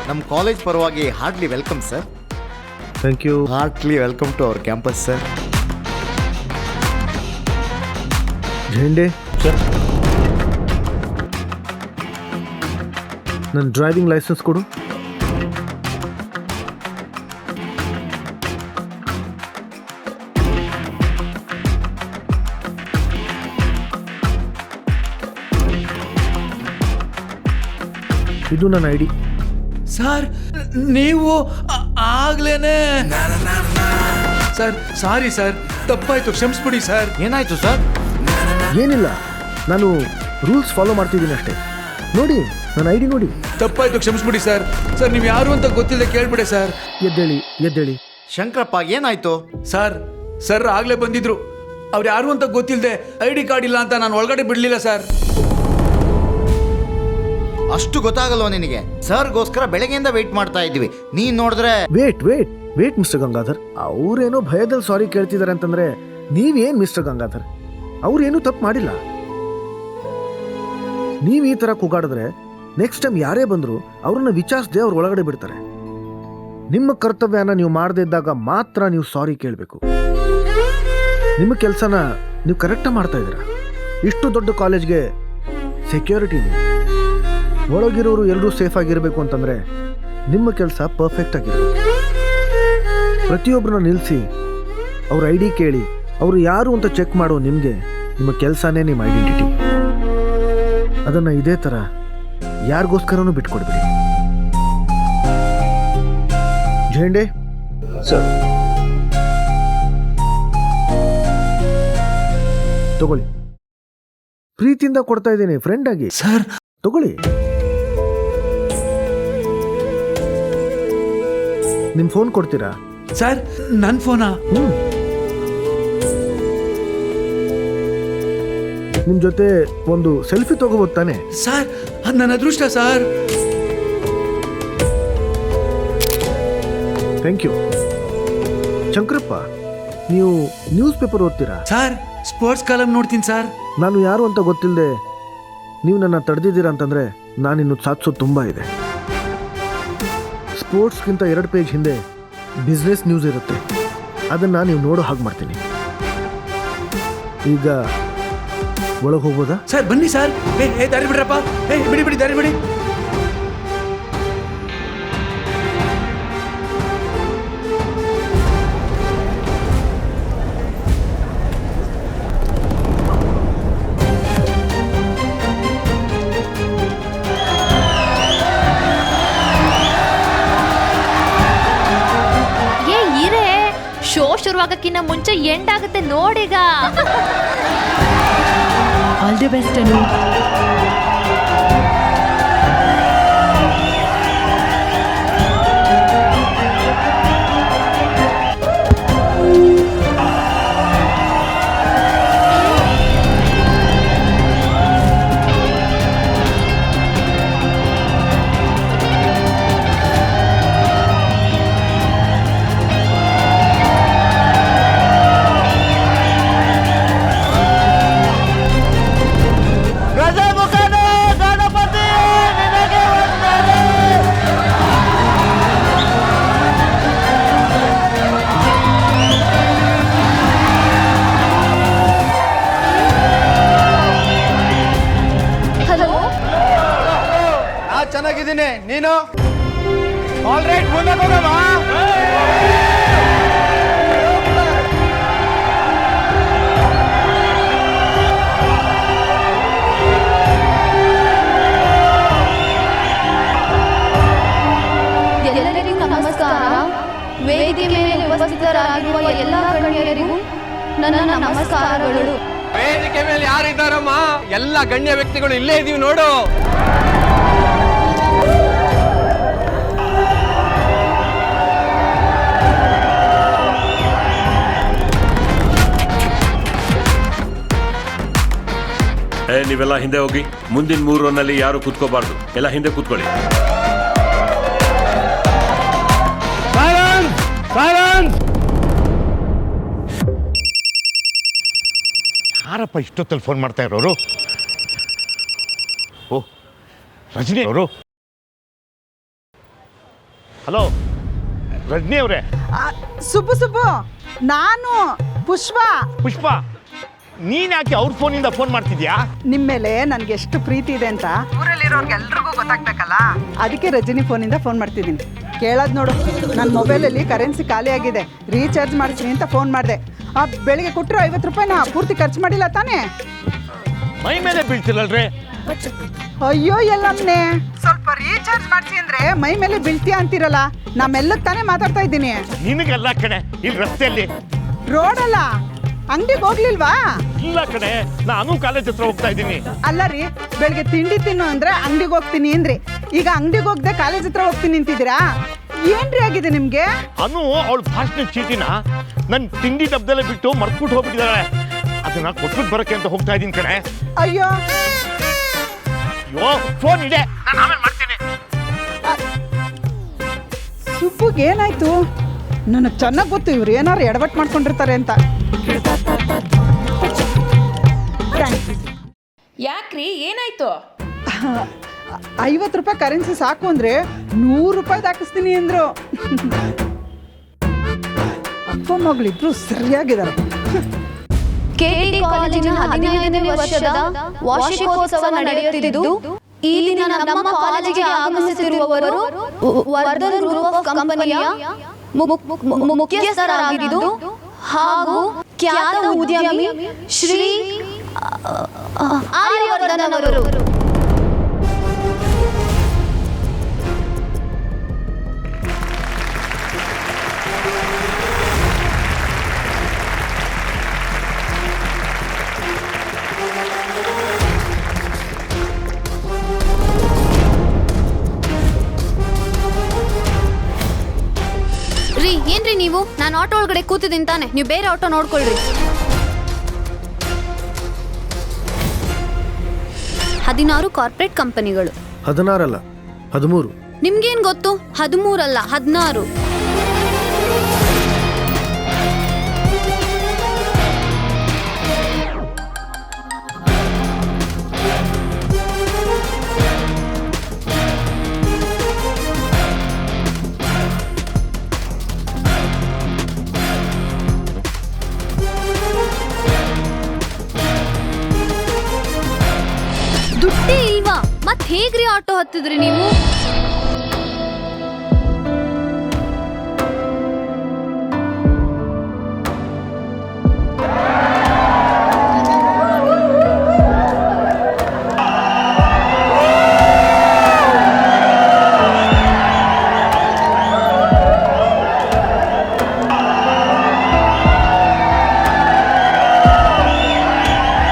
ನಮ್ಮ ಕಾಲೇಜ್ ಪರವಾಗಿ heartly welcome sir. Thank you. Heartly welcome to our campus sir. Zende sir, ನನ್ನ driving licence ಕೊಡು. ಇದು ನನ್ನ ಐ ಡಿ. ಸರ್ ನೀವು ಆಗ್ಲೇನೆ ಸರ್, ಸಾರಿ ಸರ್, ತಪ್ಪಾಯ್ತು, ಕ್ಷಮಿಸ್ಬಿಡಿ ಸರ್. ಏನಾಯ್ತು ಸರ್? ಏನಿಲ್ಲ, ನಾನು ರೂಲ್ಸ್ ಫಾಲೋ ಮಾಡ್ತಿದ್ದೀನಿ ಅಷ್ಟೇ. ನೋಡಿ ನನ್ನ ಐ ಡಿ ನೋಡಿ. ತಪ್ಪಾಯ್ತು, ಕ್ಷಮಿಸ್ಬಿಡಿ ಸರ್. ಸರ್ ನೀವು ಯಾರು ಅಂತ ಗೊತ್ತಿಲ್ಲದೆ ಕೇಳ್ಬಿಡೆ ಸರ್. ಎದ್ದೇಳಿ ಎದ್ದೇಳಿ. ಶಂಕರಪ್ಪ ಏನಾಯ್ತು? ಸರ್ ಸರ್ ಆಗ್ಲೇ ಬಂದಿದ್ರು. ಅವ್ರು ಯಾರು ಅಂತ ಗೊತ್ತಿಲ್ಲದೆ ಐ ಡಿ ಕಾರ್ಡ್ ಇಲ್ಲ ಅಂತ ನಾನು ಒಳಗಡೆ ಬಿಡ್ಲಿಲ್ಲ ಸರ್. ಅಷ್ಟು ಗೊತ್ತಾಗಲ್ವ ನಿನಗೆ? ಸರ್ಗೋಸ್ಕರ ಬೆಳಗ್ಗೆಯಿಂದ ವೆಯ್ಟ್ ಮಾಡ್ತಾ ಇದ್ವಿ, ನೀನ್ ನೋಡಿದ್ರೆ. ವೇಟ್ ಮಿಸ್ಟರ್ ಗಂಗಾಧರ್, ಅವ್ರೇನೋ ಭಯದಲ್ಲಿ ಸಾರಿ ಕೇಳ್ತಿದ್ದಾರೆ ಅಂತಂದ್ರೆ ನೀವೇನ್ ಮಿಸ್ಟರ್ ಗಂಗಾಧರ್? ಅವ್ರೇನು ತಪ್ಪು ಮಾಡಿಲ್ಲ. ನೀವು ಈ ತರ ಕೂಗಾಡಿದ್ರೆ ನೆಕ್ಸ್ಟ್ ಟೈಮ್ ಯಾರೇ ಬಂದ್ರು ಅವ್ರನ್ನ ವಿಚಾರಿಸದೆ ಅವ್ರ ಒಳಗಡೆ ಬಿಡ್ತಾರೆ. ನಿಮ್ಮ ಕರ್ತವ್ಯನ ನೀವು ಮಾಡದೇ ಇದ್ದಾಗ ಮಾತ್ರ ನೀವು ಸಾರಿ ಕೇಳಬೇಕು. ನಿಮ್ಮ ಕೆಲಸನ ನೀವು ಕರೆಕ್ಟಾಗಿ ಮಾಡ್ತಾ ಇದ್ದೀರಾ. ಇಷ್ಟು ದೊಡ್ಡ ಕಾಲೇಜ್ಗೆ ಸೆಕ್ಯೂರಿಟಿ ಇದೆ. ಒಳಗಿರೋರು ಎಲ್ಲರೂ ಸೇಫ್ ಆಗಿರಬೇಕು ಅಂತಂದ್ರೆ ನಿಮ್ಮ ಕೆಲಸ ಪರ್ಫೆಕ್ಟ್ ಆಗಿರಬೇಕು. ಪ್ರತಿಯೊಬ್ಬರನ್ನ ನಿಲ್ಲಿಸಿ ಅವ್ರ ಐ ಡಿ ಕೇಳಿ ಅವರು ಯಾರು ಅಂತ ಚೆಕ್ ಮಾಡೋ ನಿಮಗೆ ನಿಮ್ಮ ಕೆಲಸನೇ ನಿಮ್ಮ ಐಡೆಂಟಿಟಿ. ಅದನ್ನು ಇದೇ ಥರ ಯಾರಿಗೋಸ್ಕರನೂ ಬಿಟ್ಕೊಡ್ಬೇಡಿ. ಝೇಂಡೆ ಸರ್, ತಗೊಳ್ಳಿ, ಪ್ರೀತಿಯಿಂದ ಕೊಡ್ತಾ ಇದ್ದೀನಿ, ಫ್ರೆಂಡ್ ಆಗಿ. ಸರ್ ತಗೊಳ್ಳಿ. ನಿಮ್ಮ ಫೋನ್ ಕೊಡ್ತೀರಾ? ಸರ್ ನನ್ನ ಫೋನಾ? ನಿಮ್ಮ ಜೊತೆ ಒಂದು ಸೆಲ್ಫಿ ತಗೋಬೋದು ತಾನೆ? ಸರ್ ಅದು ನನ್ನ ಅದೃಷ್ಟ ಸರ್. Thank you. ಶಂಕರಪ್ಪ, ನೀವು ನ್ಯೂಸ್ ಪೇಪರ್ ಓದ್ತೀರಾ? ಸರ್ ಸ್ಪೋರ್ಟ್ಸ್ ಕಾಲಮ್ ನೋಡ್ತೀನಿ ಸರ್. ನಾನು ಯಾರು ಅಂತ ಗೊತ್ತಿಲ್ಲದೆ ನೀವು ನನ್ನ ತಡೆದಿದ್ದೀರಾ ಅಂತಂದರೆ ನಾನಿನ್ನು ಸಾಧಿಸೋದು ತುಂಬ ಇದೆ. ಸ್ಪೋರ್ಟ್ಸ್ಗಿಂತ 2 ಪೇಜ್ ಹಿಂದೆ ಬಿಸ್ನೆಸ್ ನ್ಯೂಸ್ ಇರುತ್ತೆ, ಅದನ್ನು ನೀವು ನೋಡೋ ಹಾಗೆ ಮಾಡ್ತೀನಿ. ಈಗ ಒಳಗೆ ಹೋಗ್ಬೋದಾ? ಸರ್ ಬನ್ನಿ ಸರ್. ಏ ದಾರಿ ಬಿಡ್ರಪ್ಪ. ಬಿಡಿ ದಾರಿ ಬಿಡಿ. ಶೋ ಶುರುವಾಗಕ್ಕಿಂತ ಮುಂಚೆ ಎಂಡ್ ಆಗುತ್ತೆ ನೋಡೀಗ. ಆಲ್ ದಿ ಬೆಸ್ಟ್ ಅನು. ಚೆನ್ನಾಗಿದ್ದೀನಿ, ನೀನು? ಆಲ್ ರೈಟ್, ಮುಂದೆ ಹೋಗಮ್ಮ. ಎಲ್ಲರಿಗೂ ನಮಸ್ಕಾರ. ವೇದಿಕೆ ಮೇಲೆ ಉಪಸ್ಥಿತರಾಗಿರುವ ಎಲ್ಲ ಗಣ್ಯರಿಗೂ ನನ್ನ ನಮಸ್ಕಾರಗಳು. ವೇದಿಕೆ ಮೇಲೆ ಯಾರಿದ್ದಾರಮ್ಮ? ಎಲ್ಲ ಗಣ್ಯ ವ್ಯಕ್ತಿಗಳು ಇಲ್ಲೇ ಇದೀವಿ ನೋಡು. ನೀವೆಲ್ಲ ಹಿಂದೆ ಹೋಗಿ. ಮುಂದಿನ 3 ರೋನಲ್ಲಿ ಯಾರು ಕೂತ್ಕೋಬಾರ್ದು, ಎಲ್ಲ ಹಿಂದೆ ಕೂತ್ಕೊಳ್ಳಿ. ಯಾರಪ್ಪ ಇಷ್ಟೊತ್ತಲ್ಲಿ ಫೋನ್ ಮಾಡ್ತಾ ಇರೋರು? ಓ, ರಜನಿ ಅವರು. ಹಲೋ ರಜನಿ ಅವರೇ. ಸುಬ್ಬು ನಾನು ಪುಷ್ಪ. ಪುಷ್ಪ, ನೀನ್ ಯಾಕೆ ಅವ್ರ ಫೋನಿಂದ ಫೋನ್ ಮಾಡ್ತಿದ್ಯಾ? ನಿಮ್ಮ ಮೇಲೆ ನನಗೆ ಎಷ್ಟು ಪ್ರೀತಿ ಇದೆ ಅಂತ ಊರಲ್ಲಿರೋರ್ಗೆಲ್ರಿಗೂ ಗೊತ್ತಾಗ್ಬೇಕಲ್ಲ, ಅದಕ್ಕೆ ರಜನಿ ಫೋನಿಂದ ಫೋನ್ ಮಾಡ್ತಿದ್ದೀನಿ. ಕೇಳೋದು ನೋಡು, ನನ್ನ ಮೊಬೈಲಲ್ಲಿ ಕರೆನ್ಸಿ ಖಾಲಿ ಆಗಿದೆ, ರೀಚಾರ್ಜ್ ಮಾಡ್ತೀನಿ ಅಂತ ಫೋನ್ ಮಾಡಿದೆ. ಬೆಳಿಗ್ಗೆ ಕೊಟ್ಟರು 50 ರೂಪಾಯಿನ ಪೂರ್ತಿ ಖರ್ಚು ಮಾಡಿಲ್ಲ ತಾನೇ? ಮೈ ಮೇಲೆ ಬೀಳ್ತಿಲ್ಲಲ್ರಿ? ಅಯ್ಯೋ ಎಲ್ಲಮ್ಮನೆ, ಸ್ವಲ್ಪ ರೀಚಾರ್ಜ್ ಮಾಡ್ಸಿ ಅಂದ್ರೆ ಮೈ ಮೇಲೆ ಬೀಳ್ತೀಯ ಅಂತಿರಲ್ಲ. ನಮ್ಮೆಲ್ಲಕ್ಕೆ ತಾನೇ ಮಾತಾಡ್ತಾ ಇದ್ದೀನಿ. ನಿನಗೆಲ್ಲ ಕಣೆ, ಇಲ್ಲಿ ರಸ್ತೆಯಲ್ಲಿ ರೋಡಲ್ಲ, ಅಂಗಡಿಗೆ ಹೋಗ್ಲಿಲ್ವಾ? ಇಲ್ಲ ಕಣೆ, ನಾನು ಕಾಲೇಜ್ ಹತ್ರ ಹೋಗ್ತಾ ಇದ್ದೀನಿ. ಅಲ್ಲ ರೀ, ಬೆಳಿಗ್ಗೆ ತಿಂಡಿ ತಿನ್ನು ಅಂದ್ರೆ ಅಂಗಡಿಗೆ ಹೋಗ್ತೀನಿ ಅಂದ್ರಿ, ಈಗ ಅಂಗಡಿಗೆ ಹೋಗದೆ ಕಾಲೇಜ್ ಹತ್ರ ಹೋಗ್ತೀನಿ ಅಂತಿದ್ದೀರಾ? ಏನ್ರಿ ಆಗಿದೆ ನಿಮ್ಗೆ? ಅನು ಅವಳ ಭಾಷಣ ಚೀಟಿನ ನನ್ನ ತಿಂಡಿ ಡಬ್ಬದಲ್ಲೇ ಬಿಟ್ಟು ಮರ್ತ್ಬಿಟ್ಟು ಹೋಗ್ಬಿಟ್ಟಿದ್ದಾಳೆ. ಅದನ್ನ ಕೊಟ್ಬಿಟ್ಟು ಬರಕ್ಕೆ ಅಂತ ಹೋಗ್ತಾ ಇದ್ದೀನಿ ಕಣೆ. ಅಯ್ಯೋ ಅಯ್ಯೋ, ಫೋನ್ ಇದೆ, ನಾನು ಆಮೇಲೆ ಮಾಡ್ತೀನಿ. ಸುಬ್ಬುಗೆ ಏನಾಯ್ತು? ನನಗೆ ಚೆನ್ನಾಗಿ ಗೊತ್ತು ಇವ್ರು ಏನಾರು ಎಡವಟ್ಟು ಮಾಡ್ಕೊಂಡಿರ್ತಾರೆ ಅಂತ. ಯಾಕ್ರಿ, ಏನಾಯ್ತು? 50 ರೂಪಾಯಿ ಕರೆನ್ಸಿ ಸಾಕು ಅಂದ್ರೆ 100 ರೂಪಾಯಿ ಹಾಕಿಸ್ತೀನಿ ಅಂದ್ರು. ಅಪ್ಪ ಮಗಳಿಬ್ರು ಸರಿಯಾಗಿದ್ದಾರೆ. ಕೆಟಿ ಕಾಲೇಜಿನ 15ನೇ ವರ್ಷದ ವಾರ್ಷಿಕೋತ್ಸವ ನಡೆಯುತ್ತಿದ್ದು ಈ ದಿನ ನಮ್ಮ ಕಾಲೇಜಿಗೆ ಆಗಮಿಸುತ್ತಿರುವವರು ವರ್ಧನ್ ಗ್ರೂಪ್ ಆಫ್ ಕಂಪನಿಯ ಮುಖ್ಯಸ್ಥರಾಗಿದ್ದು ಹಾಗೂ ಖ್ಯಾತ ಉದ್ಯಮಿ ಶ್ರೀ ಆರ್ಯವರ್ಧನ್ ಅವರು. ರೀ, ಏನ್ರಿ ನೀವು? ನಾನು ಆಟೋ ಒಳಗಡೆ ಕೂತಿದ್ದೀನಿ ತಾನೆ, ನೀವು ಬೇರೆ ಆಟೋ ನೋಡ್ಕೊಳ್ರಿ. 16 ಕಾರ್ಪೊರೇಟ್ ಕಂಪನಿಗಳು. 16 ಅಲ್ಲ, 13. ನಿಮ್ಗೇನ್ ಗೊತ್ತು? 13 ಅಲ್ಲ, 16. ದುಡ್ಡೇ ಇಲ್ವಾ? ಮತ್ ಹೇಗ್ರಿ ಆಟೋ ಹತ್ತಿದ್ರಿ ನೀವು?